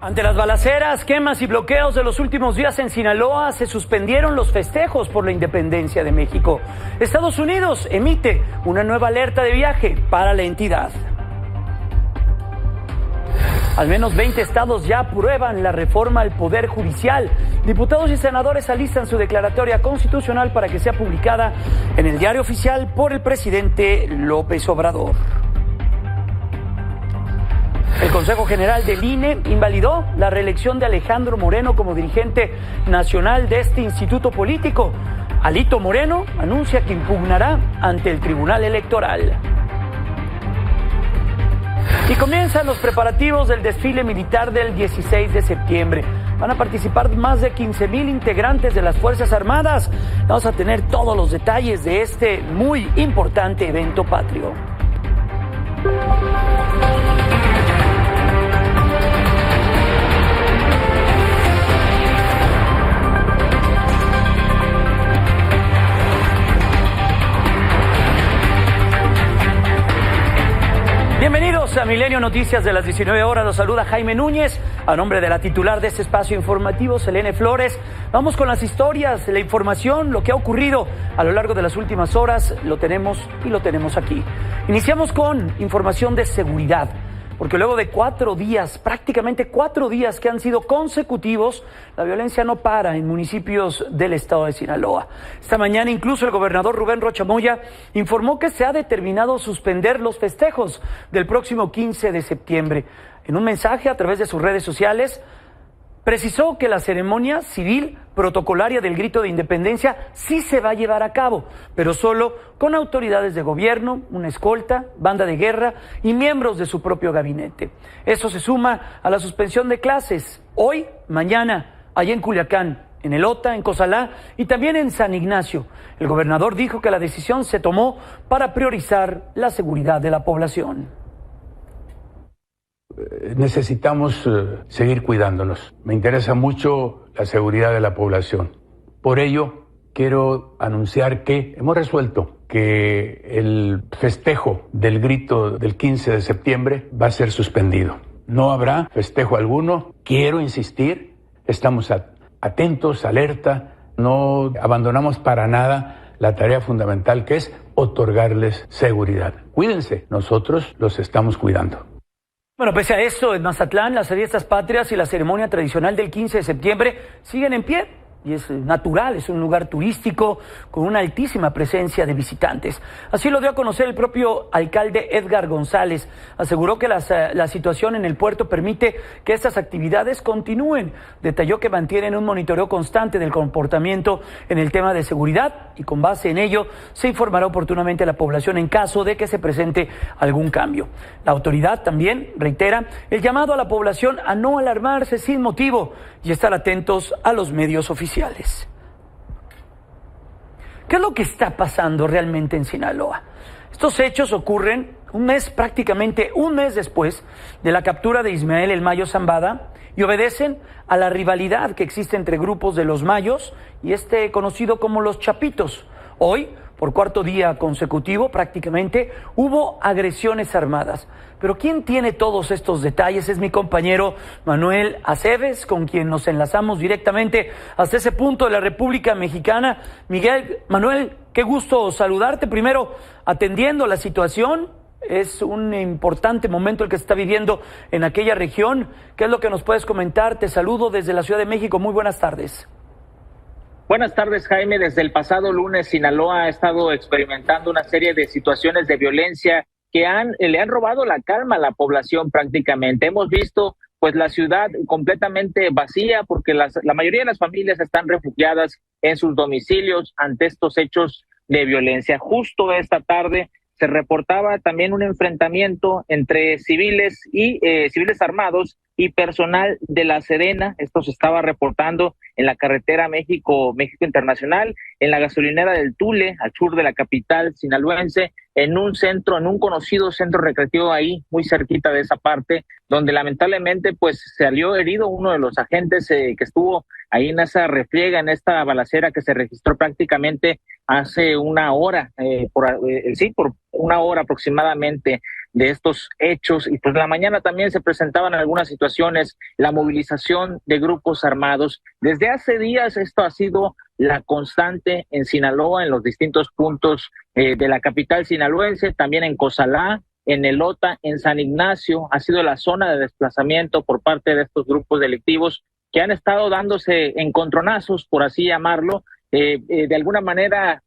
Ante las balaceras, quemas y bloqueos de los últimos días en Sinaloa, se suspendieron los festejos por la independencia de México. Estados Unidos emite una nueva alerta de viaje para la entidad. Al menos 20 estados ya aprueban la reforma al Poder Judicial. Diputados y senadores alistan su declaratoria constitucional para que sea publicada en el Diario Oficial por el presidente López Obrador. El Consejo General del INE invalidó la reelección de Alejandro Moreno como dirigente nacional de este instituto político. Alito Moreno anuncia que impugnará ante el Tribunal Electoral. Y comienzan los preparativos del desfile militar del 16 de septiembre. Van a participar más de 15,000 integrantes de las Fuerzas Armadas. Vamos a tener todos los detalles de este muy importante evento patrio. Bienvenidos a Milenio Noticias de las 19 horas. Los saluda Jaime Núñez. A nombre de la titular de este espacio informativo, Selene Flores. Vamos con las historias, la información, lo que ha ocurrido a lo largo de las últimas horas. Lo tenemos aquí. Iniciamos con información de seguridad. Porque luego de 4 días, prácticamente 4 días que han sido consecutivos, la violencia no para en municipios del estado de Sinaloa. Esta mañana incluso el gobernador Rubén Rocha Moya informó que se ha determinado suspender los festejos del próximo 15 de septiembre. En un mensaje a través de sus redes sociales, precisó que la ceremonia civil protocolaria del grito de independencia sí se va a llevar a cabo, pero solo con autoridades de gobierno, una escolta, banda de guerra y miembros de su propio gabinete. Eso se suma a la suspensión de clases hoy, mañana, allá en Culiacán, en Elota, en Cozalá y también en San Ignacio. El gobernador dijo que la decisión se tomó para priorizar la seguridad de la población. Necesitamos seguir cuidándonos. Me interesa mucho la seguridad de la población. Por ello, quiero anunciar que hemos resuelto que el festejo del grito del 15 de septiembre va a ser suspendido. No habrá festejo alguno. Quiero insistir, estamos atentos, alerta, no abandonamos para nada la tarea fundamental que es otorgarles seguridad. Cuídense, nosotros los estamos cuidando. Bueno, pese a esto, en Mazatlán, las fiestas patrias y la ceremonia tradicional del 15 de septiembre siguen en pie. Y es natural, es un lugar turístico con una altísima presencia de visitantes. Así lo dio a conocer el propio alcalde Edgar González. Aseguró que la situación en el puerto permite que estas actividades continúen. Detalló que mantienen un monitoreo constante del comportamiento en el tema de seguridad y con base en ello se informará oportunamente a la población en caso de que se presente algún cambio. La autoridad también reitera el llamado a la población a no alarmarse sin motivo y estar atentos a los medios oficiales. ¿Qué es lo que está pasando realmente en Sinaloa? Estos hechos ocurren prácticamente un mes después de la captura de Ismael El Mayo Zambada y obedecen a la rivalidad que existe entre grupos de los Mayos y conocido como los Chapitos. Hoy, por 4º día consecutivo, prácticamente hubo agresiones armadas. Pero ¿quién tiene todos estos detalles? Es mi compañero Manuel Aceves, con quien nos enlazamos directamente hasta ese punto de la República Mexicana. Manuel, qué gusto saludarte. Primero, atendiendo la situación, es un importante momento el que se está viviendo en aquella región. ¿Qué es lo que nos puedes comentar? Te saludo desde la Ciudad de México. Muy buenas tardes. Buenas tardes, Jaime. Desde el pasado lunes, Sinaloa ha estado experimentando una serie de situaciones de violencia que le han robado la calma a la población prácticamente. Hemos visto pues la ciudad completamente vacía porque la mayoría de las familias están refugiadas en sus domicilios ante estos hechos de violencia. Justo esta tarde se reportaba también un enfrentamiento entre civiles y civiles armados y personal de la Sedena. Esto se estaba reportando en la carretera México Internacional, en la gasolinera del Tule, al sur de la capital sinaloense, en un conocido centro recreativo ahí, muy cerquita de esa parte, donde lamentablemente pues salió herido uno de los agentes que estuvo ahí en esa refriega, en esta balacera que se registró prácticamente hace una hora, por una hora aproximadamente. de estos hechos, y pues en la mañana también se presentaban algunas situaciones, la movilización de grupos armados. Desde hace días esto ha sido la constante en Sinaloa, en los distintos puntos de la capital sinaloense, también en Cozalá, en Elota, en San Ignacio, ha sido la zona de desplazamiento por parte de estos grupos delictivos que han estado dándose encontronazos, por así llamarlo. De alguna manera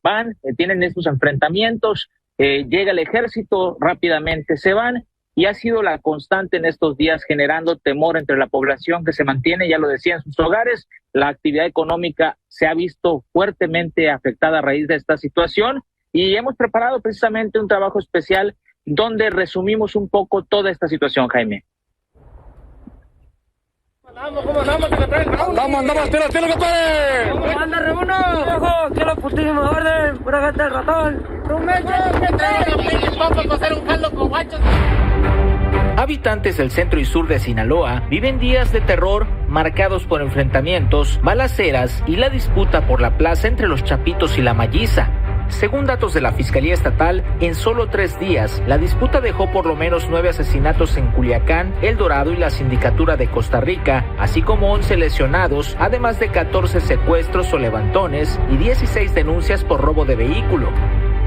tienen estos enfrentamientos, llega el ejército, rápidamente se van, y ha sido la constante en estos días, generando temor entre la población que se mantiene, ya lo decía, en sus hogares. La actividad económica se ha visto fuertemente afectada a raíz de esta situación, y hemos preparado precisamente un trabajo especial donde resumimos un poco toda esta situación, Jaime. Andamos, tiro, compadre. ¿Cómo anda, Ramono? Viejo, quiero putísima orden, pura gente del ratón. Vamos a hacer un caldo con guachos. Habitantes del centro y sur de Sinaloa viven días de terror marcados por enfrentamientos, balaceras y la disputa por la plaza entre los Chapitos y la Malliza. Según datos de la Fiscalía Estatal, en solo 3 días, la disputa dejó por lo menos 9 asesinatos en Culiacán, El Dorado y la Sindicatura de Costa Rica, así como 11 lesionados, además de 14 secuestros o levantones y 16 denuncias por robo de vehículo.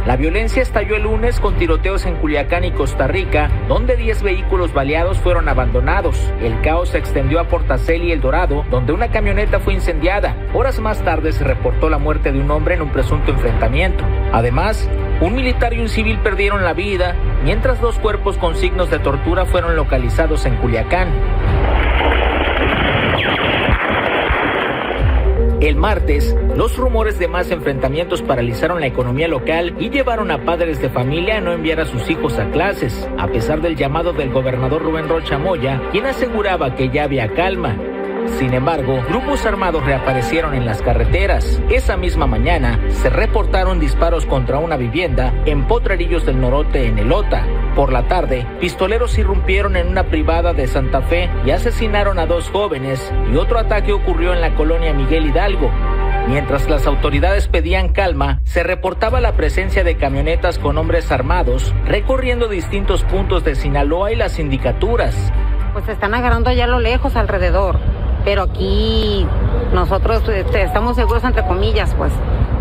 La violencia estalló el lunes con tiroteos en Culiacán y Costa Rica, donde 10 vehículos baleados fueron abandonados. El caos se extendió a Portaceli y El Dorado, donde una camioneta fue incendiada. Horas más tarde se reportó la muerte de un hombre en un presunto enfrentamiento. Además, un militar y un civil perdieron la vida, mientras 2 cuerpos con signos de tortura fueron localizados en Culiacán. El martes, los rumores de más enfrentamientos paralizaron la economía local y llevaron a padres de familia a no enviar a sus hijos a clases, a pesar del llamado del gobernador Rubén Rocha Moya, quien aseguraba que ya había calma. Sin embargo, grupos armados reaparecieron en las carreteras. Esa misma mañana, se reportaron disparos contra una vivienda en Potrerillos del Norote, en Elota. Por la tarde, pistoleros irrumpieron en una privada de Santa Fe y asesinaron a 2 jóvenes, y otro ataque ocurrió en la colonia Miguel Hidalgo. Mientras las autoridades pedían calma, se reportaba la presencia de camionetas con hombres armados recorriendo distintos puntos de Sinaloa y las sindicaturas. Pues se están agarrando allá a lo lejos, alrededor. Pero aquí nosotros estamos seguros, entre comillas, pues,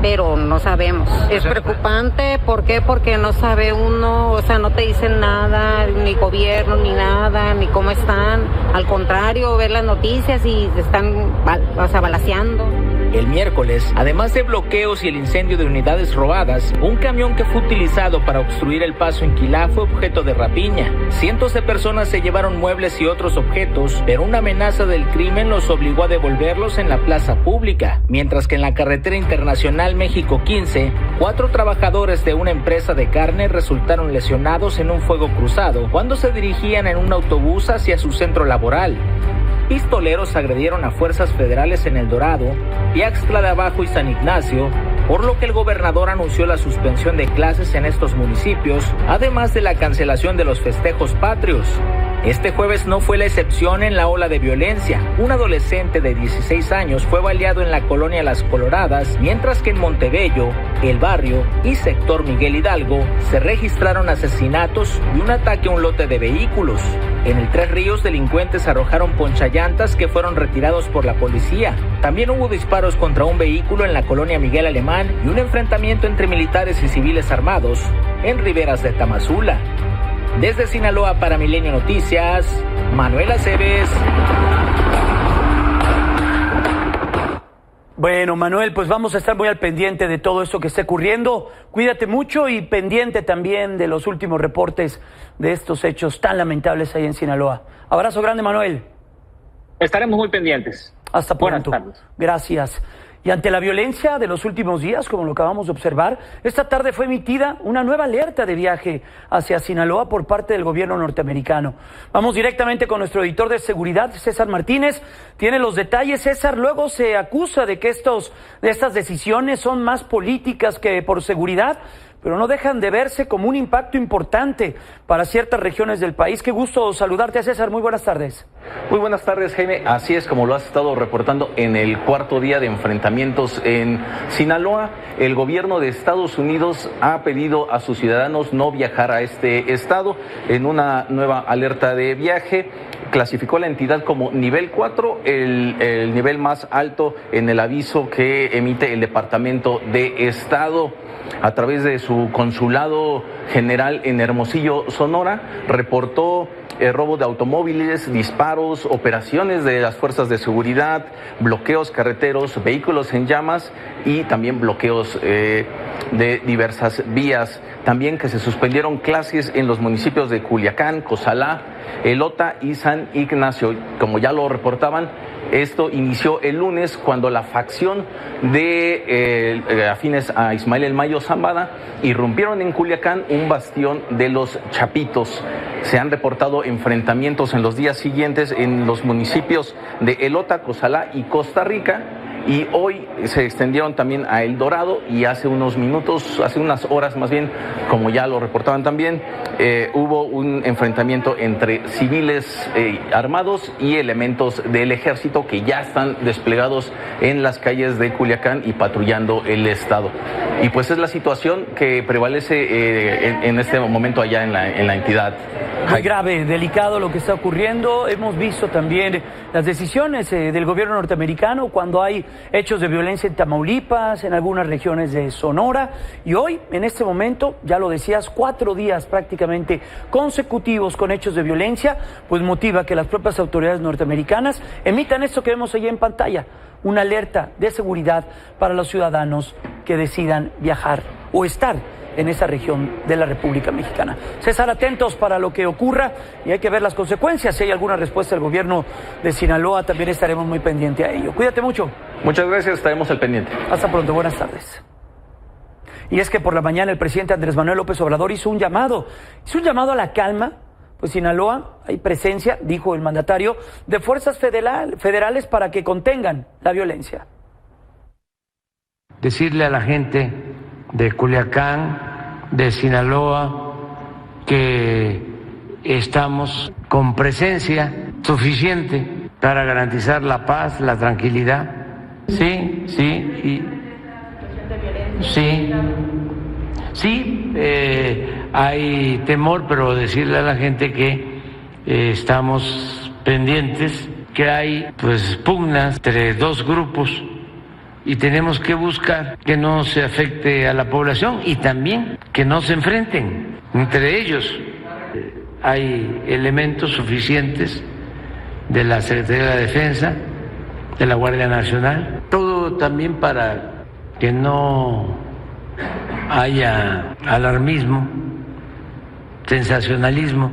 pero no sabemos. Es preocupante, ¿por qué? Porque no sabe uno, o sea, no te dicen nada, ni gobierno, ni nada, ni cómo están. Al contrario, ver las noticias y están, balaceando. El miércoles, además de bloqueos y el incendio de unidades robadas, un camión que fue utilizado para obstruir el paso en Quilá fue objeto de rapiña. Cientos de personas se llevaron muebles y otros objetos, pero una amenaza del crimen los obligó a devolverlos en la plaza pública. Mientras que en la carretera internacional México 15, 4 trabajadores de una empresa de carne resultaron lesionados en un fuego cruzado cuando se dirigían en un autobús hacia su centro laboral. Pistoleros agredieron a fuerzas federales en El Dorado, Piaxtla de Abajo y San Ignacio, por lo que el gobernador anunció la suspensión de clases en estos municipios, además de la cancelación de los festejos patrios. Este jueves no fue la excepción en la ola de violencia. Un adolescente de 16 años fue baleado en la colonia Las Coloradas, mientras que en Montebello, El Barrio y sector Miguel Hidalgo se registraron asesinatos y un ataque a un lote de vehículos. En el Tres Ríos, delincuentes arrojaron ponchallantas que fueron retirados por la policía. También hubo disparos contra un vehículo en la colonia Miguel Alemán y un enfrentamiento entre militares y civiles armados en Riberas de Tamazula. Desde Sinaloa para Milenio Noticias, Manuel Aceves. Bueno, Manuel, pues vamos a estar muy al pendiente de todo esto que esté ocurriendo. Cuídate mucho y pendiente también de los últimos reportes de estos hechos tan lamentables ahí en Sinaloa. Abrazo grande, Manuel. Estaremos muy pendientes. Hasta pronto. Buenas tardes. Gracias. Y ante la violencia de los últimos días, como lo acabamos de observar, esta tarde fue emitida una nueva alerta de viaje hacia Sinaloa por parte del gobierno norteamericano. Vamos directamente con nuestro editor de seguridad, César Martínez. Tiene los detalles, César. Luego se acusa de que estas decisiones son más políticas que por seguridad. pero no dejan de verse como un impacto importante para ciertas regiones del país. Qué gusto saludarte, César. Muy buenas tardes. Muy buenas tardes, Jaime. Así es como lo has estado reportando en el cuarto día de enfrentamientos en Sinaloa. El gobierno de Estados Unidos ha pedido a sus ciudadanos no viajar a este estado en una nueva alerta de viaje. Clasificó la entidad como nivel 4, el nivel más alto en el aviso que emite el Departamento de Estado. A través de su consulado general en Hermosillo, Sonora, reportó robo de automóviles, disparos, operaciones de las fuerzas de seguridad, bloqueos carreteros, vehículos en llamas y también bloqueos de diversas vías. También que se suspendieron clases en los municipios de Culiacán, Cozalá, Elota y San Ignacio. Como ya lo reportaban, esto inició el lunes cuando la facción de afines a Ismael El Mayo Zambada irrumpieron en Culiacán, un bastión de los Chapitos. Se han reportado enfrentamientos en los días siguientes en los municipios de Elota, Cozalá y Costa Rica. Y hoy se extendieron también a El Dorado y hace unos minutos, hace unas horas más bien, como ya lo reportaban también, hubo un enfrentamiento entre civiles armados y elementos del ejército que ya están desplegados en las calles de Culiacán y patrullando el estado. Y pues es la situación que prevalece en este momento allá en la entidad. Muy grave, delicado lo que está ocurriendo. Hemos visto también las decisiones del gobierno norteamericano cuando hay hechos de violencia en Tamaulipas, en algunas regiones de Sonora. Y hoy, en este momento, ya lo decías, 4 días prácticamente consecutivos con hechos de violencia, pues motiva que las propias autoridades norteamericanas emitan esto que vemos allí en pantalla, una alerta de seguridad para los ciudadanos que decidan viajar o estar en esa región de la República Mexicana. César, atentos para lo que ocurra y hay que ver las consecuencias. Si hay alguna respuesta del gobierno de Sinaloa, también estaremos muy pendientes a ello. Cuídate mucho. Muchas gracias, estaremos al pendiente. Hasta pronto, buenas tardes. Y es que por la mañana el presidente Andrés Manuel López Obrador hizo un llamado a la calma. Pues Sinaloa hay presencia, dijo el mandatario, de fuerzas federales para que contengan la violencia. Decirle a la gente de Culiacán, de Sinaloa, que estamos con presencia suficiente para garantizar la paz, la tranquilidad. Sí, hay temor, pero decirle a la gente que estamos pendientes, que hay pues pugnas entre dos grupos y tenemos que buscar que no se afecte a la población y también que no se enfrenten entre ellos. Hay elementos suficientes de la Secretaría de la Defensa, de la Guardia Nacional, todo también para que no haya alarmismo, sensacionalismo.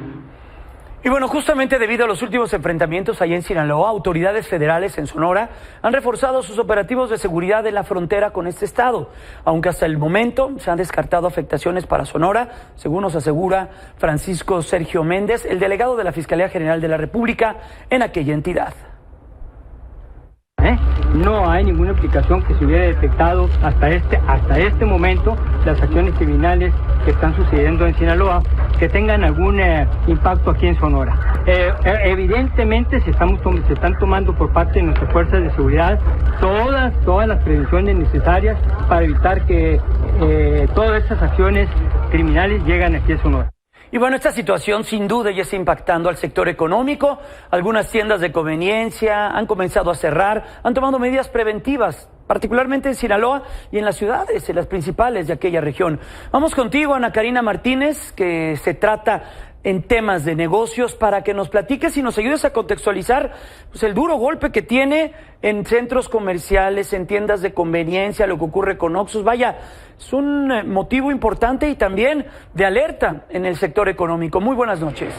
Y bueno, justamente debido a los últimos enfrentamientos allá en Sinaloa, autoridades federales en Sonora han reforzado sus operativos de seguridad en la frontera con este estado, aunque hasta el momento se han descartado afectaciones para Sonora, según nos asegura Francisco Sergio Méndez, el delegado de la Fiscalía General de la República en aquella entidad. No hay ninguna implicación que se hubiera detectado hasta este momento las acciones criminales que están sucediendo en Sinaloa que tengan algún impacto aquí en Sonora. Evidentemente se están tomando por parte de nuestras fuerzas de seguridad todas las prevenciones necesarias para evitar que todas estas acciones criminales lleguen aquí a Sonora. Y bueno, esta situación sin duda ya está impactando al sector económico. Algunas tiendas de conveniencia han comenzado a cerrar, han tomado medidas preventivas, particularmente en Sinaloa y en las ciudades, en las principales de aquella región. Vamos contigo, Ana Karina Martínez, que se trata en temas de negocios, para que nos platiques y nos ayudes a contextualizar pues, el duro golpe que tiene en centros comerciales, en tiendas de conveniencia, lo que ocurre con Oxxos. Vaya, es un motivo importante y también de alerta en el sector económico. Muy buenas noches.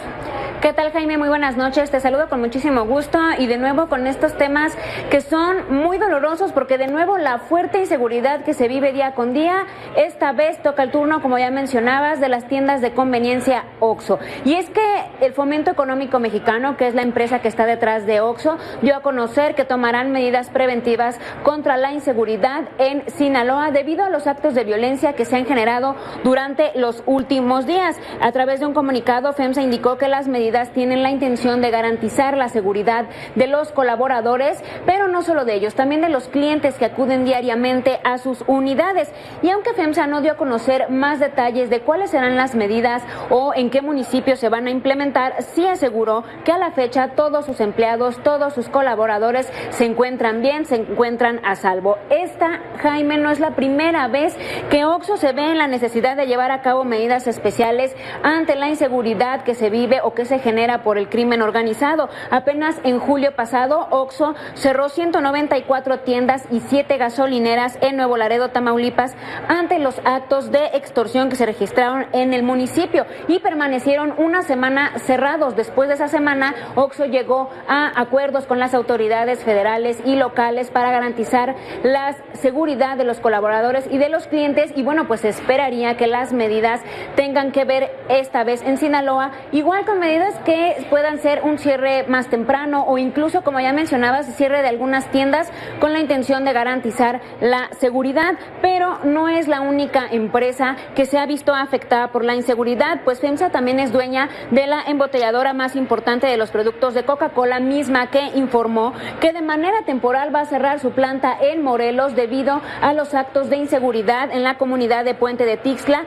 ¿Qué tal, Jaime? Muy buenas noches. Te saludo con muchísimo gusto y de nuevo con estos temas que son muy dolorosos porque de nuevo la fuerte inseguridad que se vive día con día, esta vez toca el turno, como ya mencionabas, de las tiendas de conveniencia OXXO. Y es que el Fomento Económico Mexicano, que es la empresa que está detrás de OXXO, dio a conocer que tomarán medidas preventivas contra la inseguridad en Sinaloa debido a los actos de violencia que se han generado durante los últimos días. A través de un comunicado, FEMSA indicó que las medidas tienen la intención de garantizar la seguridad de los colaboradores, pero no solo de ellos, también de los clientes que acuden diariamente a sus unidades. Y aunque FEMSA no dio a conocer más detalles de cuáles serán las medidas o en qué municipios se van a implementar, sí aseguró que a la fecha todos sus empleados, todos sus colaboradores se encuentran bien, se encuentran a salvo. Esta, Jaime, no es la primera vez que OXXO se ve en la necesidad de llevar a cabo medidas especiales ante la inseguridad que se vive o que se genera por el crimen organizado. Apenas en julio pasado, OXXO cerró 194 tiendas y 7 gasolineras en Nuevo Laredo, Tamaulipas, ante los actos de extorsión que se registraron en el municipio y permanecieron una semana cerrados. Después de esa semana, OXXO llegó a acuerdos con las autoridades federales y locales para garantizar la seguridad de los colaboradores y de los clientes y bueno, pues se esperaría que las medidas tengan que ver esta vez en Sinaloa, igual con medidas que puedan ser un cierre más temprano o incluso, como ya mencionabas, cierre de algunas tiendas con la intención de garantizar la seguridad, pero no es la única empresa que se ha visto afectada por la inseguridad, pues FEMSA también es dueña de la embotelladora más importante de los productos de Coca-Cola, misma que informó que de manera temporal va a cerrar su planta en Morelos debido a los actos de inseguridad en la comunidad de Puente de Tixla,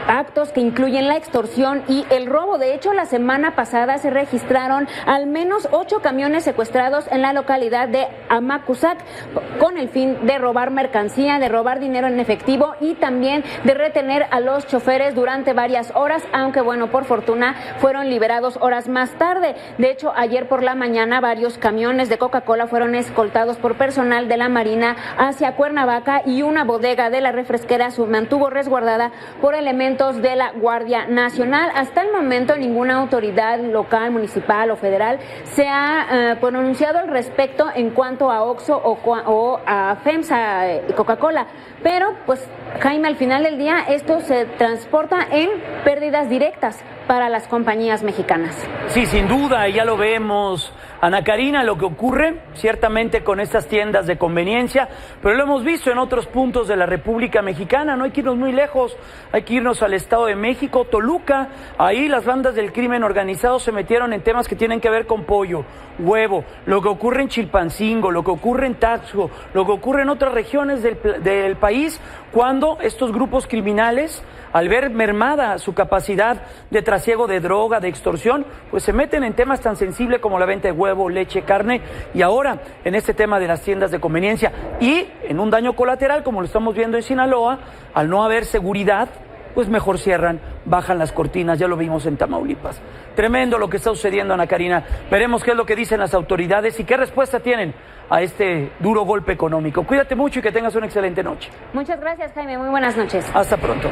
actos que incluyen la extorsión y el robo. De hecho, la semana pasada se registraron al menos 8 camiones secuestrados en la localidad de Amacuzac con el fin de robar mercancía, de robar dinero en efectivo y también de retener a los choferes durante varias horas, aunque bueno, por fortuna fueron liberados horas más tarde. De hecho, ayer por la mañana varios camiones de Coca-Cola fueron escoltados por personal de la Marina hacia Cuernavaca y una bodega de la refresquera se mantuvo resguardada por elementos de la Guardia Nacional. Hasta el momento ninguna autoridad local, municipal o federal se ha pronunciado al respecto en cuanto a OXXO o a FEMSA y Coca-Cola. Pero pues, Jaime, al final del día esto se transporta en pérdidas directas para las compañías mexicanas. Sí, sin duda, ya lo vemos, Ana Karina, lo que ocurre ciertamente con estas tiendas de conveniencia, pero lo hemos visto en otros puntos de la República Mexicana. No hay que irnos muy lejos, hay que irnos al Estado de México, Toluca. Ahí las bandas del crimen organizado se metieron en temas que tienen que ver con pollo, huevo, lo que ocurre en Chilpancingo, lo que ocurre en Taxco, lo que ocurre en otras regiones del país, cuando estos grupos criminales, al ver mermada su capacidad de trasiego de droga, de extorsión, pues se meten en temas tan sensibles como la venta de huevo, leche, carne, y ahora en este tema de las tiendas de conveniencia. Y en un daño colateral, como lo estamos viendo en Sinaloa, al no haber seguridad, pues mejor cierran, bajan las cortinas, ya lo vimos en Tamaulipas. Tremendo lo que está sucediendo, Ana Karina. Veremos qué es lo que dicen las autoridades y qué respuesta tienen a este duro golpe económico. Cuídate mucho y que tengas una excelente noche. Muchas gracias, Jaime. Muy buenas noches. Hasta pronto.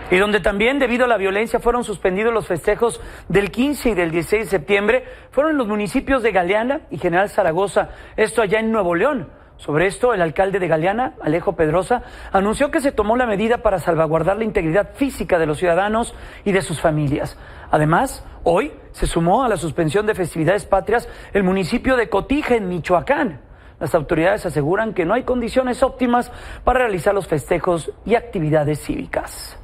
Y donde también, debido a la violencia, fueron suspendidos los festejos del 15 y del 16 de septiembre, fueron en los municipios de Galeana y General Zaragoza, esto allá en Nuevo León. Sobre esto, el alcalde de Galeana, Alejo Pedrosa, anunció que se tomó la medida para salvaguardar la integridad física de los ciudadanos y de sus familias. Además, hoy se sumó a la suspensión de festividades patrias el municipio de Cotija, en Michoacán. Las autoridades aseguran que no hay condiciones óptimas para realizar los festejos y actividades cívicas.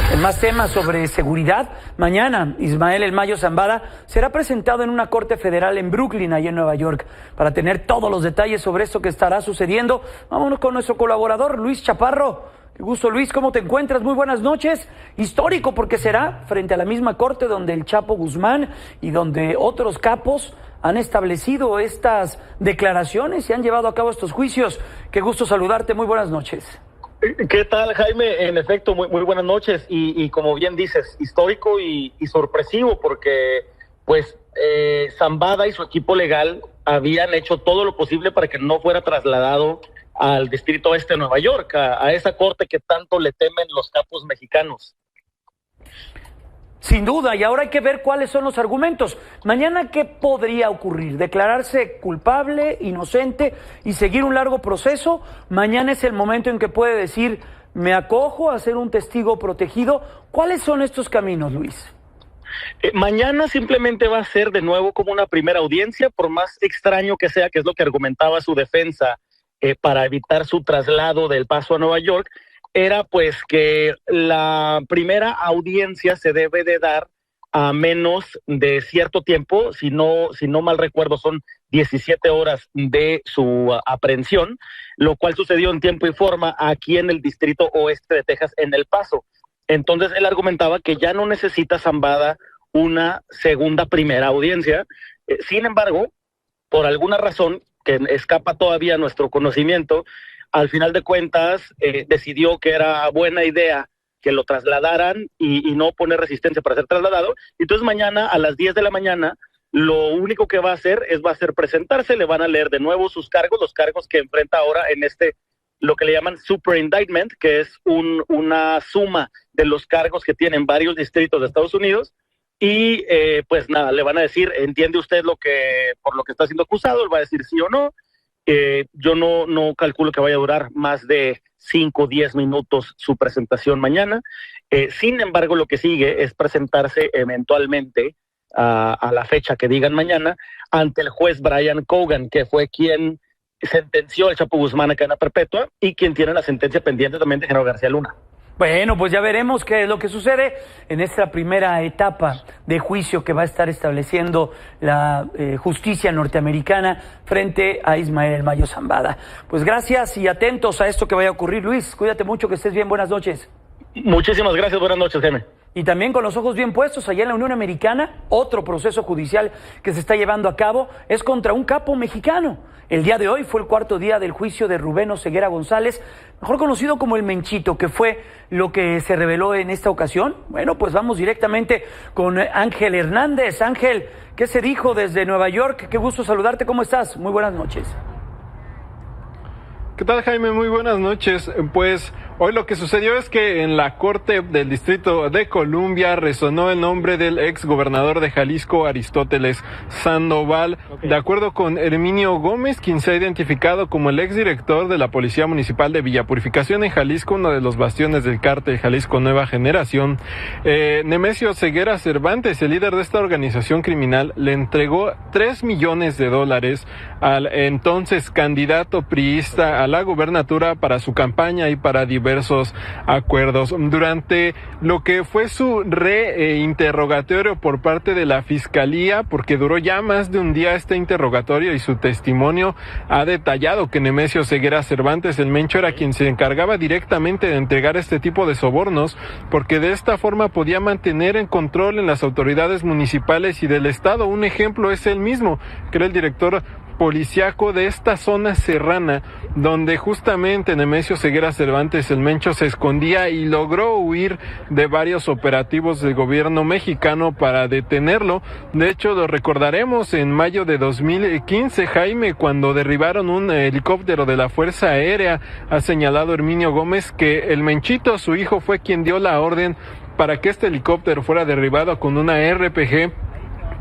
En más temas sobre seguridad, mañana Ismael El Mayo Zambada será presentado en una corte federal en Brooklyn, allá en Nueva York. Para tener todos los detalles sobre esto que estará sucediendo, vámonos con nuestro colaborador Luis Chaparro. Qué gusto, Luis, ¿cómo te encuentras? Muy buenas noches. Histórico, porque será frente a la misma corte donde el Chapo Guzmán y donde otros capos han establecido estas declaraciones y han llevado a cabo estos juicios. Qué gusto saludarte, muy buenas noches. ¿Qué tal, Jaime? En efecto, muy buenas noches y como bien dices, histórico y sorpresivo porque pues Zambada y su equipo legal habían hecho todo lo posible para que no fuera trasladado al Distrito Este de Nueva York, a esa corte que tanto le temen los capos mexicanos. Sin duda, y ahora hay que ver cuáles son los argumentos. Mañana, ¿qué podría ocurrir? ¿Declararse culpable, inocente y seguir un largo proceso? Mañana es el momento en que puede decir, me acojo a ser un testigo protegido. ¿Cuáles son estos caminos, Luis? Mañana simplemente va a ser de nuevo como una primera audiencia, por más extraño que sea, que es lo que argumentaba su defensa para evitar su traslado del Paso a Nueva York, era pues que la primera audiencia se debe de dar a menos de cierto tiempo, si no mal recuerdo son 17 horas de su aprehensión, lo cual sucedió en tiempo y forma aquí en el Distrito Oeste de Texas, en El Paso. Entonces él argumentaba que ya no necesita Zambada una primera audiencia. Sin embargo, por alguna razón que escapa todavía a nuestro conocimiento, al final de cuentas decidió que era buena idea que lo trasladaran y no poner resistencia para ser trasladado. Entonces mañana a las 10 de la mañana lo único que va a hacer presentarse, le van a leer de nuevo sus cargos, los cargos que enfrenta ahora en lo que le llaman super indictment, que es una suma de los cargos que tienen varios distritos de Estados Unidos. Y pues nada, le van a decir, ¿entiende usted por lo que está siendo acusado? Él va a decir sí o no. Yo no calculo que vaya a durar más de 5 o 10 minutos su presentación mañana. Sin embargo, lo que sigue es presentarse eventualmente a la fecha que digan mañana ante el juez Brian Cogan, que fue quien sentenció al Chapo Guzmán a cadena perpetua y quien tiene la sentencia pendiente también de Genaro García Luna. Bueno, pues ya veremos qué es lo que sucede en esta primera etapa de juicio que va a estar estableciendo la justicia norteamericana frente a Ismael El Mayo Zambada. Pues gracias y atentos a esto que vaya a ocurrir. Luis, cuídate mucho, que estés bien, buenas noches. Muchísimas gracias, buenas noches, Jaime. Y también con los ojos bien puestos allá en la Unión Americana, otro proceso judicial que se está llevando a cabo es contra un capo mexicano. El día de hoy fue el cuarto día del juicio de Rubén Oseguera González, mejor conocido como el Menchito, que fue lo que se reveló en esta ocasión. Bueno, pues vamos directamente con Ángel Hernández. Ángel, ¿qué se dijo desde Nueva York? Qué gusto saludarte, ¿cómo estás? Muy buenas noches. ¿Qué tal, Jaime? Muy buenas noches. Pues hoy lo que sucedió es que en la Corte del Distrito de Columbia resonó el nombre del ex gobernador de Jalisco, Aristóteles Sandoval. De acuerdo con Herminio Gómez, quien se ha identificado como el ex director de la Policía Municipal de Villa Purificación en Jalisco, uno de los bastiones del cártel Jalisco Nueva Generación, Nemesio Ceguera Cervantes, el líder de esta organización criminal, le entregó $3 millones al entonces candidato priista a la gubernatura para su campaña y para diversos acuerdos. Durante lo que fue su reinterrogatorio por parte de la Fiscalía, porque duró ya más de un día este interrogatorio y su testimonio ha detallado que Nemesio Ceguera Cervantes, el Mencho, era quien se encargaba directamente de entregar este tipo de sobornos, porque de esta forma podía mantener en control en las autoridades municipales y del Estado. Un ejemplo es él mismo, que era el director policiaco de esta zona serrana, donde justamente Nemesio Ceguera Cervantes, el Mencho, se escondía y logró huir de varios operativos del gobierno mexicano para detenerlo. De hecho, lo recordaremos en mayo de 2015, Jaime, cuando derribaron un helicóptero de la Fuerza Aérea. Ha señalado Herminio Gómez que el Menchito, su hijo, fue quien dio la orden para que este helicóptero fuera derribado con una RPG,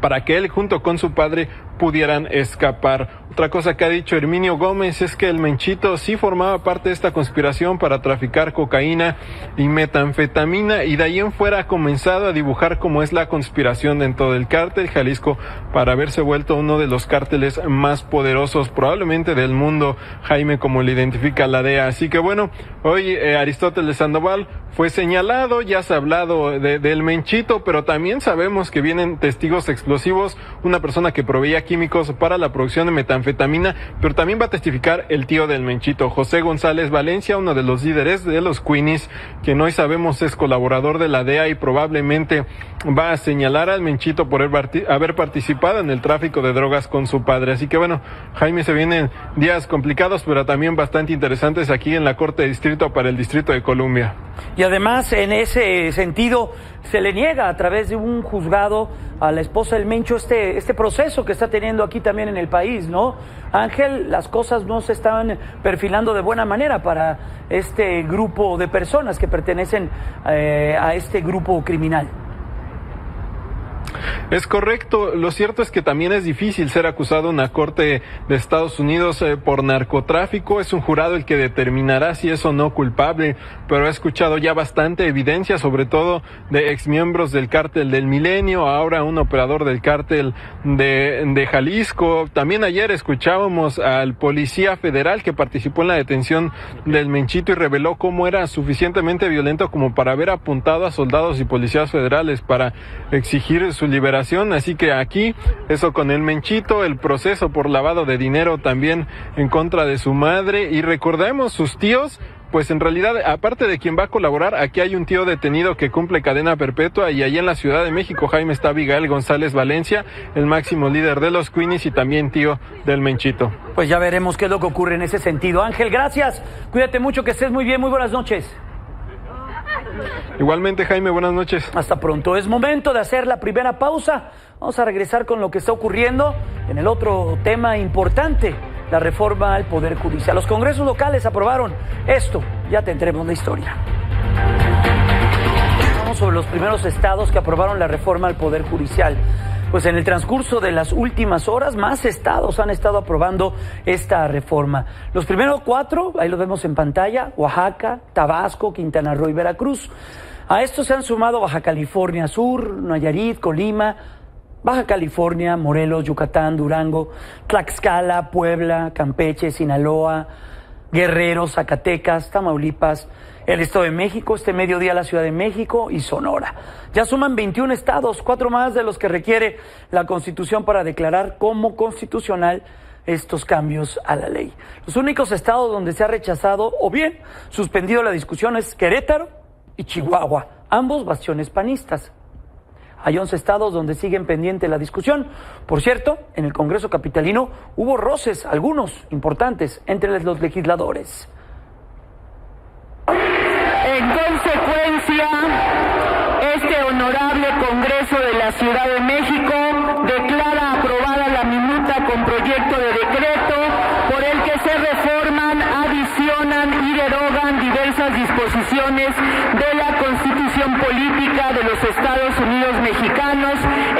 para que él junto con su padre pudieran escapar. Otra cosa que ha dicho Herminio Gómez es que el Menchito sí formaba parte de esta conspiración para traficar cocaína y metanfetamina, y de ahí en fuera ha comenzado a dibujar cómo es la conspiración dentro del cártel Jalisco para haberse vuelto uno de los cárteles más poderosos probablemente del mundo, Jaime, como le identifica la DEA. Así que bueno, hoy Aristóteles Sandoval fue señalado, ya se ha hablado del Menchito, pero también sabemos que vienen testigos explosivos, una persona que proveía químicos para la producción de metanfetamina, pero también va a testificar el tío del Menchito, José González Valencia, uno de los líderes de los Queenies, quien hoy sabemos es colaborador de la DEA y probablemente va a señalar al Menchito por haber participado en el tráfico de drogas con su padre. Así que bueno, Jaime, se vienen días complicados, pero también bastante interesantes aquí en la Corte de Distrito para el Distrito de Columbia. Y además, en ese sentido, se le niega a través de un juzgado a la esposa del Mencho este proceso que está teniendo aquí también en el país, ¿no? Ángel, las cosas no se estaban perfilando de buena manera para este grupo de personas que pertenecen a este grupo criminal. Es correcto. Lo cierto es que también es difícil ser acusado en una corte de Estados Unidos por narcotráfico. Es un jurado el que determinará si es o no culpable, pero he escuchado ya bastante evidencia, sobre todo de exmiembros del cártel del Milenio, ahora un operador del cártel de Jalisco. También ayer escuchábamos al policía federal que participó en la detención del Menchito y reveló cómo era suficientemente violento como para haber apuntado a soldados y policías federales para exigir su liberación. Así que aquí, eso con el Menchito, el proceso por lavado de dinero también en contra de su madre. Y recordemos, sus tíos, pues en realidad, aparte de quien va a colaborar, aquí hay un tío detenido que cumple cadena perpetua, y allí en la Ciudad de México, Jaime, está Abigail González Valencia, el máximo líder de los Queenies y también tío del Menchito. Pues ya veremos qué es lo que ocurre en ese sentido. Ángel, gracias. Cuídate mucho, que estés muy bien. Muy buenas noches. Igualmente, Jaime, buenas noches. Hasta pronto. Es momento de hacer la primera pausa. Vamos a regresar con lo que está ocurriendo en el otro tema importante, la reforma al Poder Judicial. Los congresos locales aprobaron esto. Ya tendremos la historia. Vamos sobre los primeros estados que aprobaron la reforma al Poder Judicial. Pues en el transcurso de las últimas horas, más estados han estado aprobando esta reforma. Los primeros 4, ahí los vemos en pantalla: Oaxaca, Tabasco, Quintana Roo y Veracruz. A esto se han sumado Baja California Sur, Nayarit, Colima, Baja California, Morelos, Yucatán, Durango, Tlaxcala, Puebla, Campeche, Sinaloa, Guerrero, Zacatecas, Tamaulipas, el Estado de México, este mediodía la Ciudad de México y Sonora. Ya suman 21 estados, 4 más de los que requiere la Constitución para declarar como constitucional estos cambios a la ley. Los únicos estados donde se ha rechazado o bien suspendido la discusión es Querétaro y Chihuahua, ambos bastiones panistas. Hay 11 estados donde siguen pendiente la discusión. Por cierto, en el Congreso capitalino hubo roces, algunos importantes, entre los legisladores. En consecuencia, este honorable Congreso de la Ciudad de México declara aprobada la minuta con proyecto de decreto por el que se reforman, adicionan y derogan diversas disposiciones de la Constitución Política de los Estados Unidos Mexicanos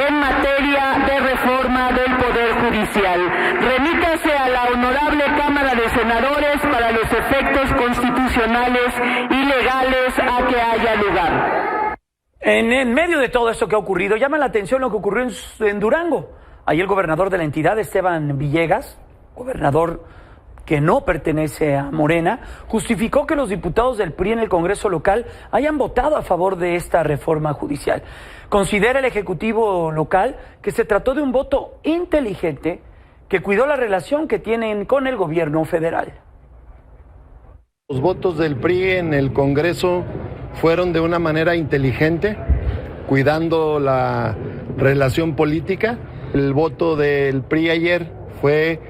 en materia de reforma del Poder Judicial. Remítase a la honorable Cámara de Senadores para los efectos constitucionales y legales a que haya lugar. En medio de todo esto que ha ocurrido, llama la atención lo que ocurrió en Durango. Ahí el gobernador de la entidad, Esteban Villegas, gobernador que no pertenece a Morena, justificó que los diputados del PRI en el Congreso local hayan votado a favor de esta reforma judicial. Considera el Ejecutivo local que se trató de un voto inteligente que cuidó la relación que tienen con el gobierno federal. Los votos del PRI en el Congreso fueron de una manera inteligente, cuidando la relación política. El voto del PRI ayer fue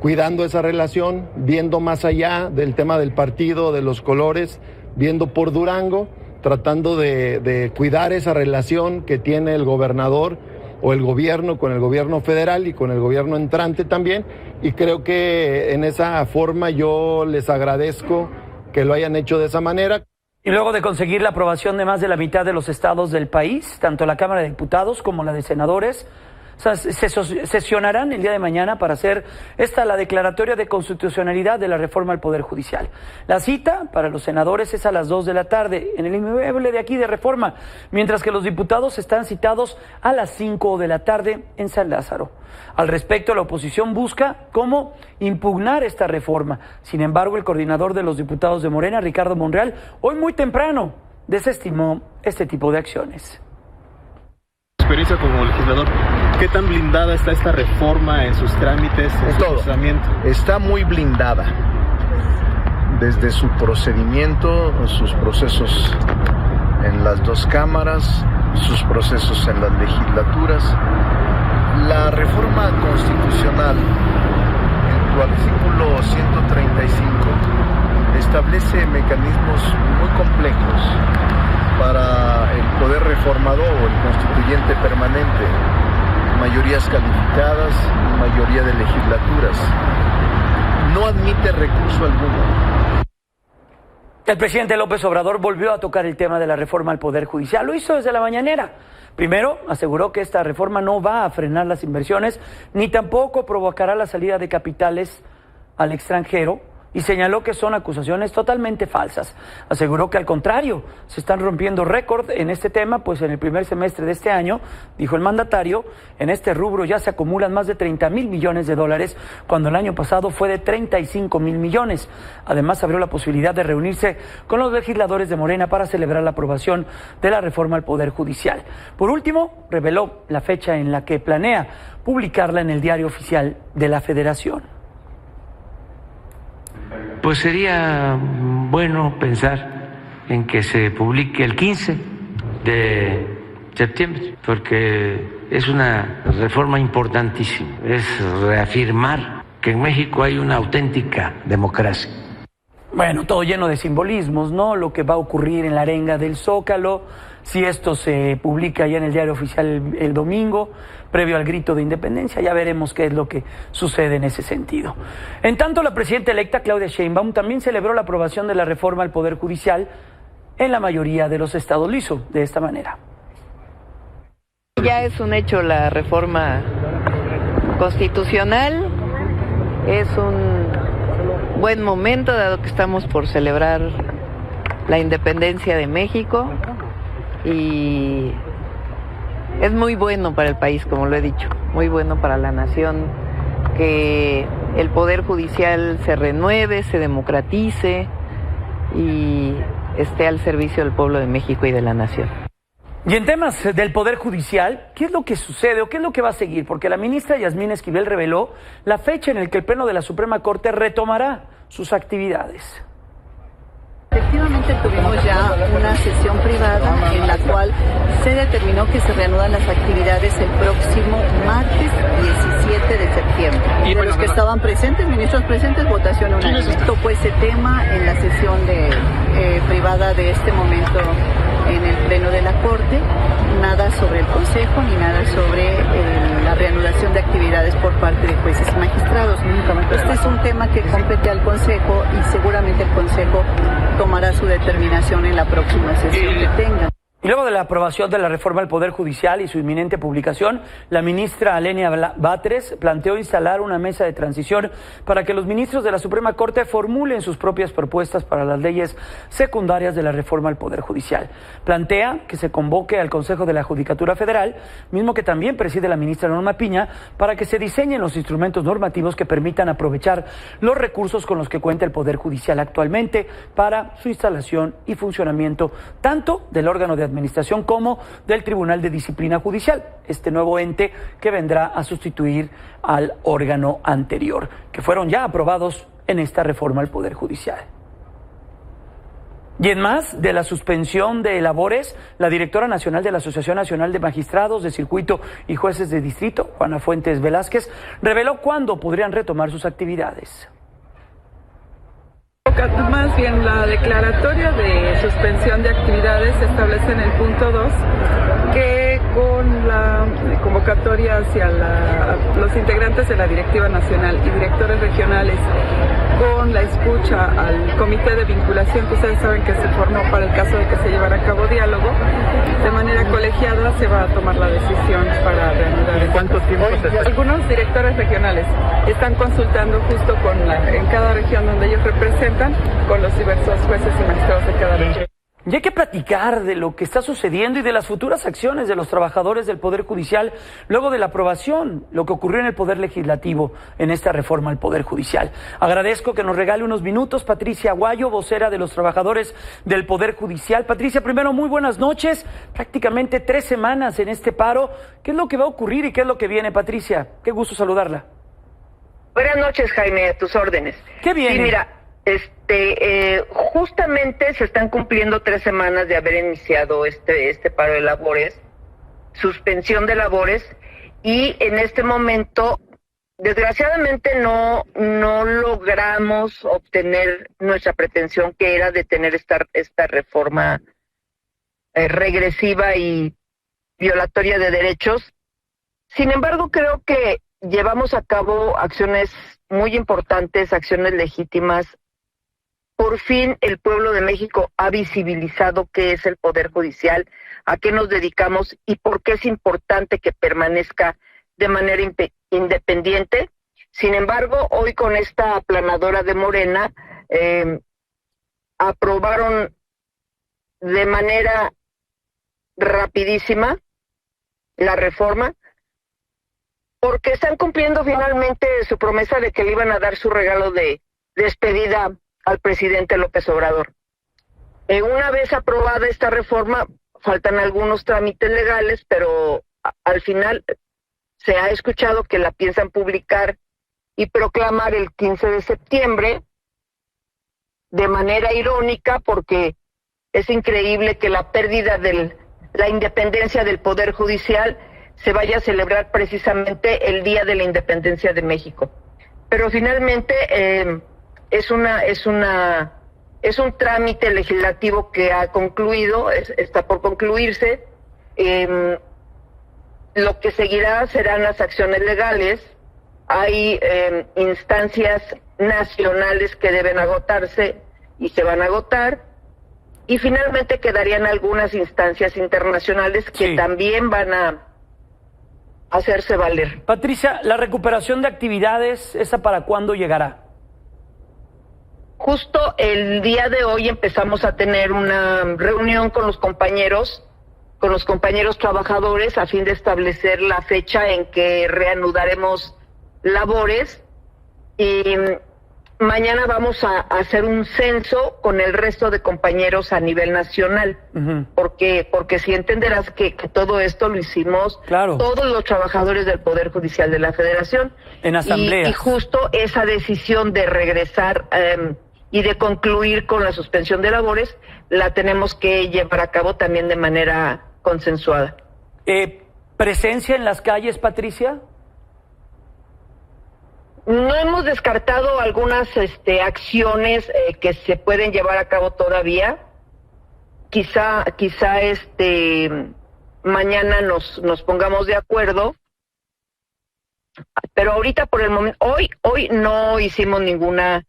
cuidando esa relación, viendo más allá del tema del partido, de los colores, viendo por Durango, tratando de cuidar esa relación que tiene el gobernador o el gobierno con el gobierno federal y con el gobierno entrante también. Y creo que en esa forma yo les agradezco que lo hayan hecho de esa manera. Y luego de conseguir la aprobación de más de la mitad de los estados del país, tanto la Cámara de Diputados como la de Senadores, se sesionarán el día de mañana para hacer la declaratoria de constitucionalidad de la reforma al Poder Judicial. La cita para los senadores es a las 2 de la tarde en el inmueble de aquí de Reforma, mientras que los diputados están citados a las 5 de la tarde en San Lázaro. Al respecto, la oposición busca cómo impugnar esta reforma. Sin embargo, el coordinador de los diputados de Morena, Ricardo Monreal, hoy muy temprano desestimó este tipo de acciones. Experiencia como legislador, ¿qué tan blindada está esta reforma en sus trámites, en su procesamiento? Está muy blindada desde su procedimiento, sus procesos en las dos cámaras, sus procesos en las legislaturas. La reforma constitucional, en su artículo 135, establece mecanismos muy complejos para el poder reformador o el constituyente permanente, mayorías calificadas, mayoría de legislaturas. No admite recurso alguno. El presidente López Obrador volvió a tocar el tema de la reforma al Poder Judicial. Lo hizo desde la mañanera. Primero, aseguró que esta reforma no va a frenar las inversiones, ni tampoco provocará la salida de capitales al extranjero, y señaló que son acusaciones totalmente falsas. Aseguró que al contrario, se están rompiendo récord en este tema, pues en el primer semestre de este año, dijo el mandatario, en este rubro ya se acumulan más de 30,000 millones de dólares, cuando el año pasado fue de 35,000 millones. Además, abrió la posibilidad de reunirse con los legisladores de Morena para celebrar la aprobación de la reforma al Poder Judicial. Por último, reveló la fecha en la que planea publicarla en el Diario Oficial de la Federación. Pues sería bueno pensar en que se publique el 15 de septiembre, porque es una reforma importantísima, es reafirmar que en México hay una auténtica democracia. Bueno, todo lleno de simbolismos, ¿no? Lo que va a ocurrir en la arenga del Zócalo, si esto se publica ya en el Diario Oficial el domingo, previo al grito de independencia, ya veremos qué es lo que sucede en ese sentido. En tanto, la presidenta electa Claudia Sheinbaum también celebró la aprobación de la reforma al Poder Judicial en la mayoría de los estados. Lo hizo de esta manera. Ya es un hecho la reforma constitucional, es un buen momento dado que estamos por celebrar la independencia de México y es muy bueno para el país, como lo he dicho, muy bueno para la nación que el Poder Judicial se renueve, se democratice y esté al servicio del pueblo de México y de la nación. Y en temas del Poder Judicial, ¿qué es lo que sucede o qué es lo que va a seguir? Porque la ministra Yasmín Esquivel reveló la fecha en la que el Pleno de la Suprema Corte retomará sus actividades. Efectivamente tuvimos ya una sesión privada en la cual se determinó que se reanudan las actividades el próximo martes 17 de septiembre. Y de los que estaban presentes, ministros presentes, votación unánime. Tocó ese tema en la sesión privada de este momento en el Pleno de la Corte, nada sobre el Consejo ni nada sobre la reanudación de actividades por parte de jueces y magistrados. Este es un tema que compete al Consejo y seguramente el Consejo tomará su determinación en la próxima sesión que tenga. Y luego de la aprobación de la reforma al Poder Judicial y su inminente publicación, la ministra Alenia Batres planteó instalar una mesa de transición para que los ministros de la Suprema Corte formulen sus propias propuestas para las leyes secundarias de la reforma al Poder Judicial. Plantea que se convoque al Consejo de la Judicatura Federal, mismo que también preside la ministra Norma Piña, para que se diseñen los instrumentos normativos que permitan aprovechar los recursos con los que cuenta el Poder Judicial actualmente para su instalación y funcionamiento, tanto del órgano de administración como del Tribunal de Disciplina Judicial, este nuevo ente que vendrá a sustituir al órgano anterior, que fueron ya aprobados en esta reforma al Poder Judicial. Y en más de la suspensión de labores, la directora nacional de la Asociación Nacional de Magistrados de Circuito y Jueces de Distrito, Juana Fuentes Velázquez, reveló cuándo podrían retomar sus actividades. Más bien la declaratoria de suspensión de actividades se establece en el punto 2 que con la convocatoria hacia los integrantes de la directiva nacional y directores regionales, con la escucha al comité de vinculación que ustedes saben que se formó para el caso de que se llevara a cabo diálogo, de manera colegiada se va a tomar la decisión para reanudar. ¿En cuánto tiempo? Algunos directores regionales están consultando justo en cada región donde ellos representan, con los diversos jueces y magistrados de cada región. Y hay que platicar de lo que está sucediendo y de las futuras acciones de los trabajadores del Poder Judicial luego de la aprobación, lo que ocurrió en el Poder Legislativo en esta reforma al Poder Judicial. Agradezco que nos regale unos minutos Patricia Aguayo, vocera de los trabajadores del Poder Judicial. Patricia, primero, muy buenas noches. Prácticamente 3 semanas en este paro. ¿Qué es lo que va a ocurrir y qué es lo que viene, Patricia? Qué gusto saludarla. Buenas noches, Jaime, a tus órdenes. ¿Qué viene? Sí, mira, justamente se están cumpliendo 3 semanas de haber iniciado este paro de labores, suspensión de labores, y en este momento, desgraciadamente, no logramos obtener nuestra pretensión, que era de tener esta reforma regresiva y violatoria de derechos. Sin embargo, creo que llevamos a cabo acciones muy importantes, acciones legítimas, por fin el pueblo de México ha visibilizado qué es el Poder Judicial, a qué nos dedicamos y por qué es importante que permanezca de manera independiente. Sin embargo, hoy con esta aplanadora de Morena, aprobaron de manera rapidísima la reforma, porque están cumpliendo finalmente su promesa de que le iban a dar su regalo de despedida al presidente López Obrador. Una vez aprobada esta reforma, faltan algunos trámites legales, pero al final se ha escuchado que la piensan publicar y proclamar el 15 de septiembre, de manera irónica, porque es increíble que la pérdida de la independencia del Poder Judicial se vaya a celebrar precisamente el Día de la Independencia de México. Pero finalmente es un trámite legislativo que ha concluido, está por concluirse. Lo que seguirá serán las acciones legales. Hay instancias nacionales que deben agotarse y se van a agotar. Y finalmente quedarían algunas instancias internacionales que también van a hacerse valer. Patricia, la recuperación de actividades, ¿esa para cuándo llegará? Justo el día de hoy empezamos a tener una reunión con los compañeros trabajadores a fin de establecer la fecha en que reanudaremos labores, y mañana vamos a hacer un censo con el resto de compañeros a nivel nacional, porque si entenderás que todo esto lo hicimos todos los trabajadores del Poder Judicial de la Federación. En asambleas. Y justo esa decisión de regresar y de concluir con la suspensión de labores la tenemos que llevar a cabo también de manera consensuada. ¿Presencia en las calles, Patricia? No hemos descartado algunas acciones que se pueden llevar a cabo todavía. Quizá mañana nos pongamos de acuerdo. Pero ahorita por el momento, hoy no hicimos ninguna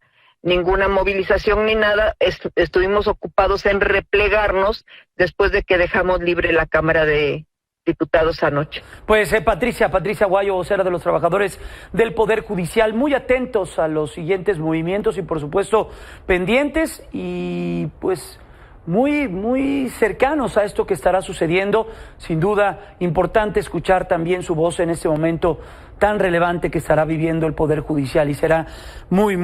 movilización ni nada. Estuvimos ocupados en replegarnos después de que dejamos libre la Cámara de Diputados anoche. Pues Patricia Aguayo, vocera de los trabajadores del Poder Judicial, muy atentos a los siguientes movimientos y por supuesto pendientes y pues muy cercanos a esto que estará sucediendo. Sin duda importante escuchar también su voz en este momento tan relevante que estará viviendo el Poder Judicial, y será muy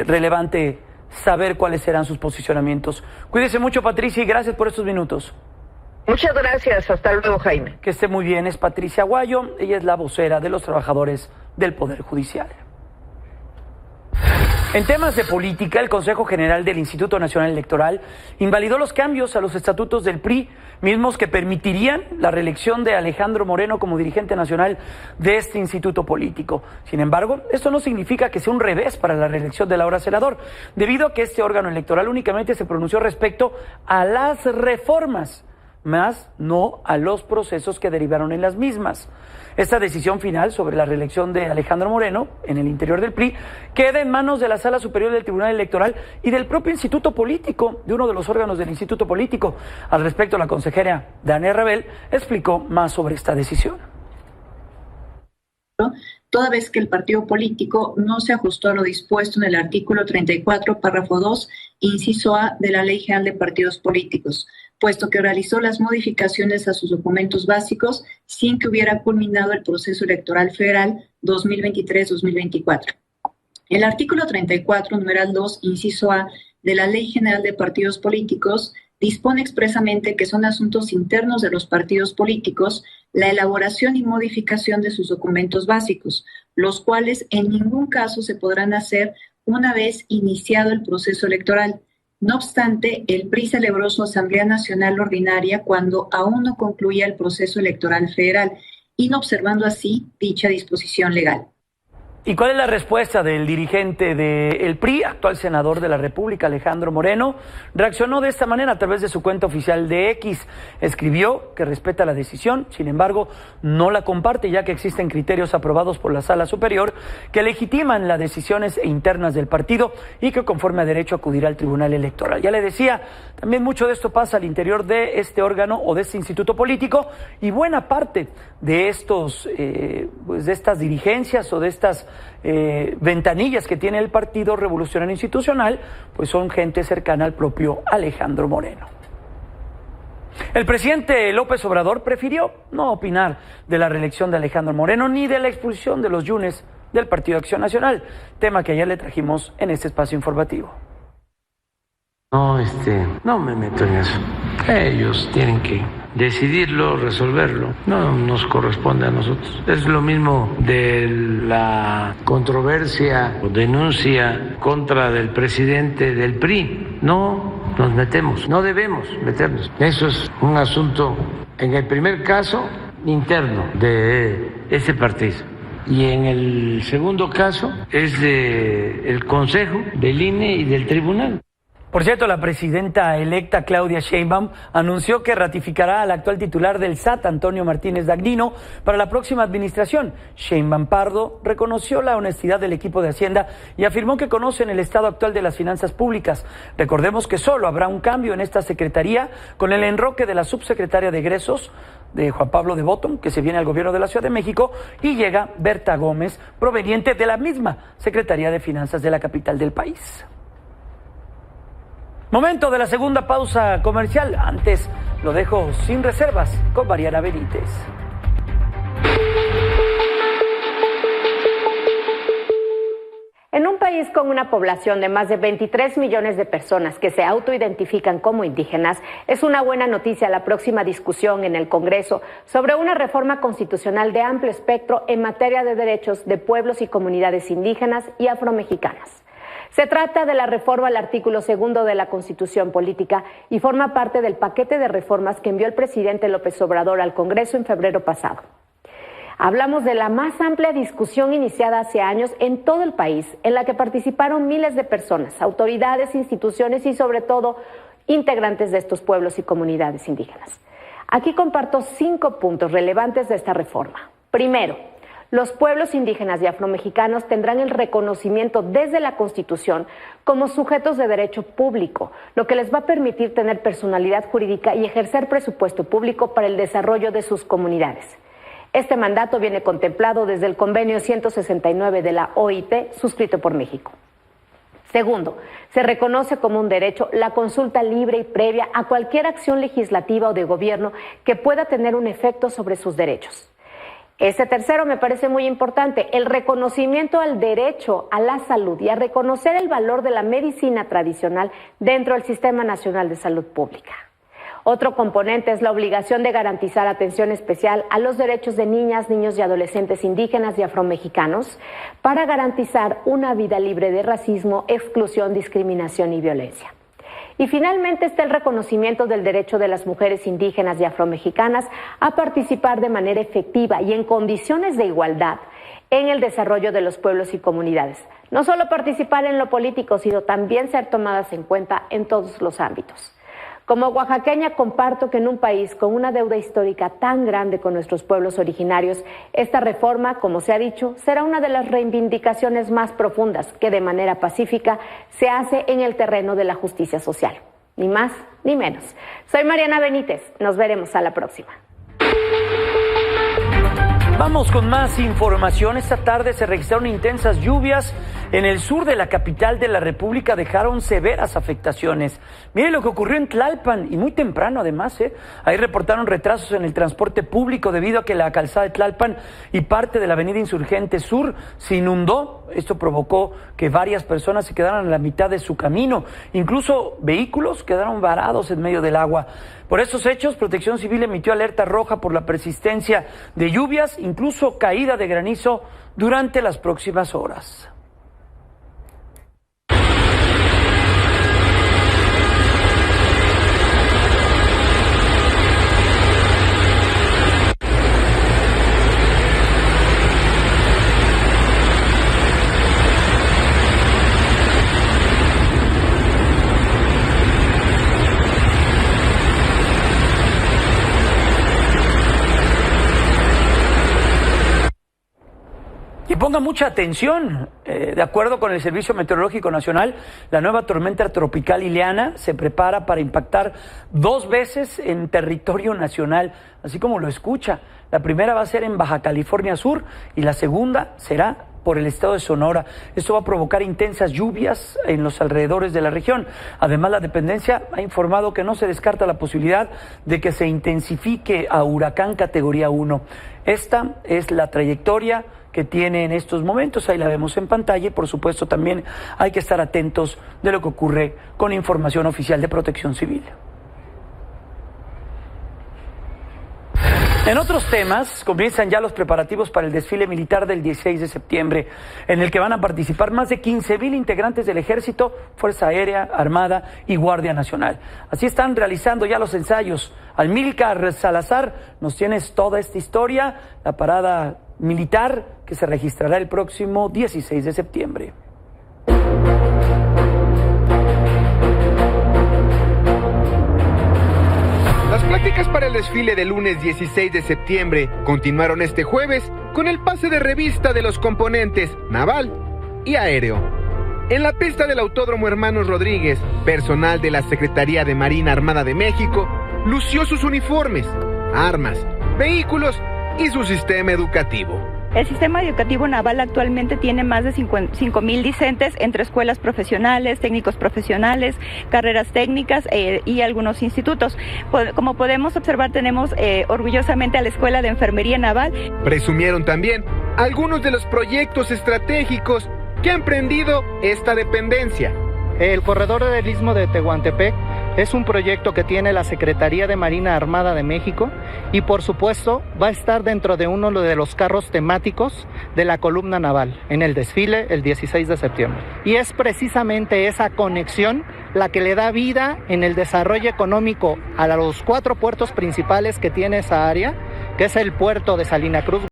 relevante saber cuáles serán sus posicionamientos. Cuídese mucho, Patricia, y gracias por estos minutos. Muchas gracias, hasta luego, Jaime. Que esté muy bien, es Patricia Aguayo, ella es la vocera de los trabajadores del Poder Judicial. En temas de política, el Consejo General del Instituto Nacional Electoral invalidó los cambios a los estatutos del PRI, mismos que permitirían la reelección de Alejandro Moreno como dirigente nacional de este instituto político. Sin embargo, esto no significa que sea un revés para la reelección del ahora senador, debido a que este órgano electoral únicamente se pronunció respecto a las reformas, más no a los procesos que derivaron en las mismas. Esta decisión final sobre la reelección de Alejandro Moreno en el interior del PRI queda en manos de la Sala Superior del Tribunal Electoral y del propio Instituto Político, de uno de los órganos del Instituto Político. Al respecto, la consejera Dania Rabel explicó más sobre esta decisión. Toda vez que el partido político no se ajustó a lo dispuesto en el artículo 34, párrafo 2, inciso A de la Ley General de Partidos Políticos, puesto que realizó las modificaciones a sus documentos básicos sin que hubiera culminado el proceso electoral federal 2023-2024. El artículo 34, numeral 2, inciso A de la Ley General de Partidos Políticos dispone expresamente que son asuntos internos de los partidos políticos la elaboración y modificación de sus documentos básicos, los cuales en ningún caso se podrán hacer una vez iniciado el proceso electoral. No obstante, el PRI celebró su Asamblea Nacional Ordinaria cuando aún no concluía el proceso electoral federal, inobservando así dicha disposición legal. ¿Y cuál es la respuesta del dirigente del PRI, actual senador de la República, Alejandro Moreno? Reaccionó de esta manera a través de su cuenta oficial de X. Escribió que respeta la decisión, sin embargo, no la comparte, ya que existen criterios aprobados por la Sala Superior que legitiman las decisiones internas del partido y que conforme a derecho acudirá al Tribunal Electoral. Ya le decía, también mucho de esto pasa al interior de este órgano o de este instituto político, y buena parte de estos, pues de estas dirigencias o de estas ventanillas que tiene el Partido Revolucionario Institucional, pues son gente cercana al propio Alejandro Moreno. El presidente López Obrador prefirió no opinar de la reelección de Alejandro Moreno ni de la expulsión de los Yunes del Partido Acción Nacional, tema que ayer le trajimos en este espacio informativo. No me meto en eso. Ellos tienen que decidirlo, resolverlo. No nos corresponde a nosotros. Es lo mismo de la controversia o denuncia contra del presidente del PRI. No nos metemos, no debemos meternos. Eso es un asunto, en el primer caso, interno de ese partido. Y en el segundo caso es del Consejo, del INE y del Tribunal. Por cierto, la presidenta electa Claudia Sheinbaum anunció que ratificará al actual titular del SAT, Antonio Martínez Dagnino, para la próxima administración. Sheinbaum Pardo reconoció la honestidad del equipo de Hacienda y afirmó que conocen el estado actual de las finanzas públicas. Recordemos que solo habrá un cambio en esta secretaría con el enroque de la subsecretaria de Egresos, de Juan Pablo de Botton, que se viene al gobierno de la Ciudad de México, y llega Berta Gómez, proveniente de la misma Secretaría de Finanzas de la capital del país. Momento de la segunda pausa comercial. Antes lo dejo sin reservas con Mariana Benítez. En un país con una población de más de 23 millones de personas que se autoidentifican como indígenas, es una buena noticia la próxima discusión en el Congreso sobre una reforma constitucional de amplio espectro en materia de derechos de pueblos y comunidades indígenas y afromexicanas. Se trata de la reforma al artículo 2 de la Constitución Política y forma parte del paquete de reformas que envió el presidente López Obrador al Congreso en febrero pasado. Hablamos de la más amplia discusión iniciada hace años en todo el país, en la que participaron miles de personas, autoridades, instituciones y sobre todo integrantes de estos pueblos y comunidades indígenas. Aquí comparto 5 puntos relevantes de esta reforma. Primero, los pueblos indígenas y afromexicanos tendrán el reconocimiento desde la Constitución como sujetos de derecho público, lo que les va a permitir tener personalidad jurídica y ejercer presupuesto público para el desarrollo de sus comunidades. Este mandato viene contemplado desde el convenio 169 de la OIT, suscrito por México. Segundo, se reconoce como un derecho la consulta libre y previa a cualquier acción legislativa o de gobierno que pueda tener un efecto sobre sus derechos. Este tercero me parece muy importante, el reconocimiento al derecho a la salud y a reconocer el valor de la medicina tradicional dentro del Sistema Nacional de Salud Pública. Otro componente es la obligación de garantizar atención especial a los derechos de niñas, niños y adolescentes indígenas y afromexicanos para garantizar una vida libre de racismo, exclusión, discriminación y violencia. Y finalmente está el reconocimiento del derecho de las mujeres indígenas y afromexicanas a participar de manera efectiva y en condiciones de igualdad en el desarrollo de los pueblos y comunidades. No solo participar en lo político, sino también ser tomadas en cuenta en todos los ámbitos. Como oaxaqueña comparto que en un país con una deuda histórica tan grande con nuestros pueblos originarios, esta reforma, como se ha dicho, será una de las reivindicaciones más profundas que de manera pacífica se hace en el terreno de la justicia social. Ni más ni menos. Soy Mariana Benítez. Nos veremos a la próxima. Vamos con más información. Esta tarde se registraron intensas lluvias en el sur de la capital de la República, dejaron severas afectaciones. Mire lo que ocurrió en Tlalpan, y muy temprano además, Ahí reportaron retrasos en el transporte público debido a que la calzada de Tlalpan y parte de la avenida Insurgente Sur se inundó. Esto provocó que varias personas se quedaran a la mitad de su camino. Incluso vehículos quedaron varados en medio del agua. Por estos hechos, Protección Civil emitió alerta roja por la persistencia de lluvias, incluso caída de granizo durante las próximas horas. Y ponga mucha atención, de acuerdo con el Servicio Meteorológico Nacional, la nueva tormenta tropical Ileana se prepara para impactar 2 veces en territorio nacional, así como lo escucha. La primera va a ser en Baja California Sur y la segunda será por el estado de Sonora. Esto va a provocar intensas lluvias en los alrededores de la región. Además, la dependencia ha informado que no se descarta la posibilidad de que se intensifique a huracán categoría 1. Esta es la trayectoria que tiene en estos momentos, ahí la vemos en pantalla y por supuesto también hay que estar atentos de lo que ocurre con información oficial de Protección Civil. En otros temas, comienzan ya los preparativos para el desfile militar del 16 de septiembre, en el que van a participar más de 15,000 integrantes del Ejército, Fuerza Aérea, Armada y Guardia Nacional. Así están realizando ya los ensayos. Amílcar Salazar, nos tienes toda esta historia, la parada militar que se registrará el próximo 16 de septiembre. Las prácticas para el desfile del lunes 16 de septiembre continuaron este jueves con el pase de revista de los componentes naval y aéreo. En la pista del Autódromo Hermanos Rodríguez, personal de la Secretaría de Marina Armada de México lució sus uniformes, armas, vehículos y su sistema educativo. El sistema educativo naval actualmente tiene más de 5,000 discentes entre escuelas profesionales, técnicos profesionales, carreras técnicas y algunos institutos. Como podemos observar, tenemos orgullosamente a la Escuela de Enfermería Naval. Presumieron también algunos de los proyectos estratégicos que ha emprendido esta dependencia. El corredor del Istmo de Tehuantepec es un proyecto que tiene la Secretaría de Marina Armada de México y por supuesto va a estar dentro de uno de los carros temáticos de la columna naval en el desfile el 16 de septiembre. Y es precisamente esa conexión la que le da vida en el desarrollo económico a los 4 puertos principales que tiene esa área, que es el puerto de Salina Cruz.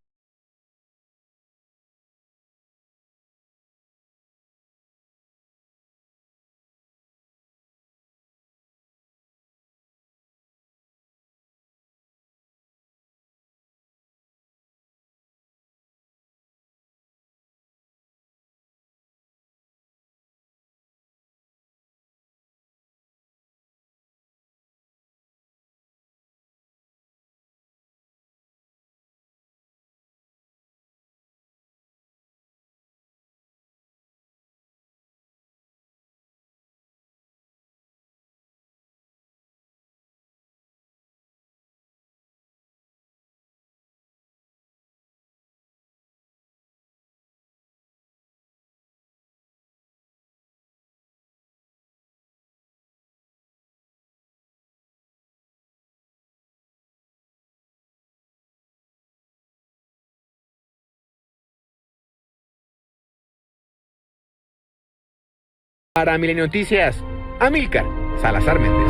Para Milenio Noticias, Amílcar Salazar Méndez.